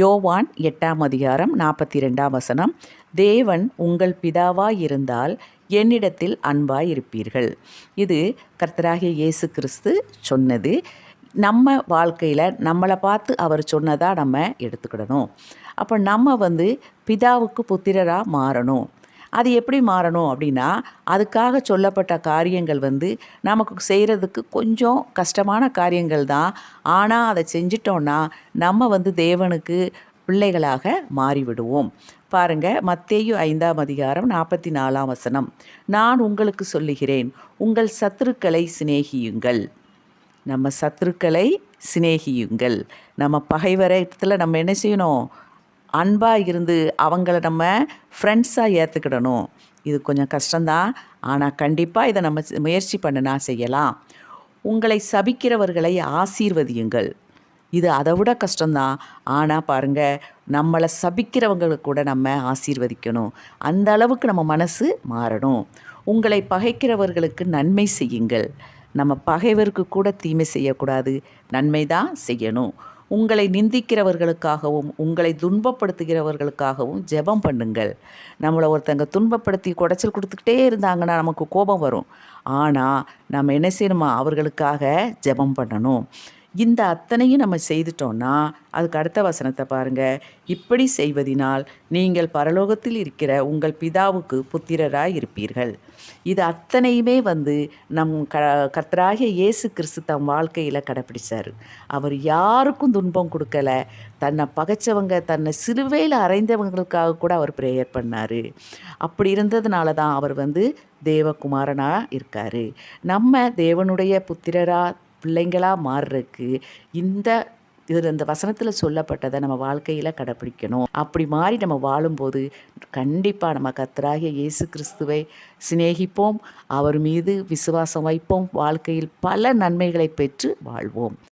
யோவான் 8:42 தேவன் உங்கள் பிதாவாயிருந்தால் என்னிடத்தில் அன்பாயிருப்பீர்கள். இது கர்த்தராகிய இயேசு கிறிஸ்து சொன்னது. நம்ம வாழ்க்கையில் நம்மளை பார்த்து அவர் சொன்னதாக நம்ம எடுத்துக்கிடணும். அப்போ நம்ம பிதாவுக்கு புத்திரராக மாறணும். அது எப்படி மாறணும் அப்படின்னா, அதுக்காக சொல்லப்பட்ட காரியங்கள் நமக்கு செய்கிறதுக்கு கொஞ்சம் கஷ்டமான காரியங்கள் தான். ஆனால் அதை செஞ்சிட்டோன்னா நம்ம தேவனுக்கு பிள்ளைகளாக மாறிவிடுவோம். பாருங்க, மத்தேயு 5:44 நான் உங்களுக்கு சொல்லுகிறேன், உங்கள் சத்துருக்களை சிநேகியுங்கள். நம்ம சத்துருக்களை சிநேகியுங்கள். நம்ம பகைவரத்தில் நம்ம என்ன செய்யணும்? அன்பாக இருந்து அவங்கள நம்ம ஃப்ரெண்ட்ஸாக ஏற்றுக்கிடணும். இது கொஞ்சம் கஷ்டம்தான், ஆனால் கண்டிப்பாக இதை நம்ம முயற்சி பண்ணினா செய்யலாம். உங்களை சபிக்கிறவர்களை ஆசீர்வதியுங்கள். இது அதை விட கஷ்டம்தான். ஆனால் பாருங்கள், நம்மளை சபிக்கிறவங்களுக்கு கூட நம்ம ஆசீர்வதிக்கணும். அந்த அளவுக்கு நம்ம மனசு மாறணும். உங்களை பகைக்கிறவர்களுக்கு நன்மை செய்யுங்கள். நம்ம பகைவருக்கு கூட தீமை செய்யக்கூடாது, நன்மை தான் செய்யணும். உங்களை நிந்திக்கிறவர்களுக்காகவும் உங்களை துன்பப்படுத்துகிறவர்களுக்காகவும் ஜெபம் பண்ணுங்கள். நம்மளை ஒருத்தங்க துன்பப்படுத்தி குடைச்சல் கொடுத்துக்கிட்டே இருந்தாங்கன்னா நமக்கு கோபம் வரும். ஆனால் நம்ம என்ன செய்யணுமா? அவர்களுக்காக ஜெபம் பண்ணணும். இந்த அத்தனையும் நம்ம செய்துட்டோன்னா அதுக்கு அடுத்த வசனத்தை பாருங்கள். இப்படி செய்வதினால் நீங்கள் பரலோகத்தில் இருக்கிற உங்கள் பிதாவுக்கு புத்திரராய் இருப்பீர்கள். இது அத்தனையுமே நம் கர்த்தராகிய இயேசு கிறிஸ்து தம் வாழ்க்கையில் கடைப்பிடிச்சார். அவர் யாருக்கும் துன்பம் கொடுக்கல. தன்னை பகைச்சவங்க, தன்னை சிலுவையில் அறைந்தவங்களுக்காக கூட அவர் ப்ரேயர் பண்ணார். அப்படி இருந்ததுனால தான் அவர் தேவகுமாரனாக இருக்கார். நம்ம தேவனுடைய புத்திரராக பிள்ளைங்களாக மாறுறதுக்கு இந்த வசனத்தில் சொல்லப்பட்டதை நம்ம வாழ்க்கையில் கடைப்பிடிக்கணும். அப்படி மாறி நம்ம வாழும்போது கண்டிப்பாக நம்ம கர்த்தராகிய இயேசு கிறிஸ்துவை சிநேகிப்போம், அவர் மீது விசுவாசம் வைப்போம், வாழ்க்கையில் பல நன்மைகளை பெற்று வாழ்வோம்.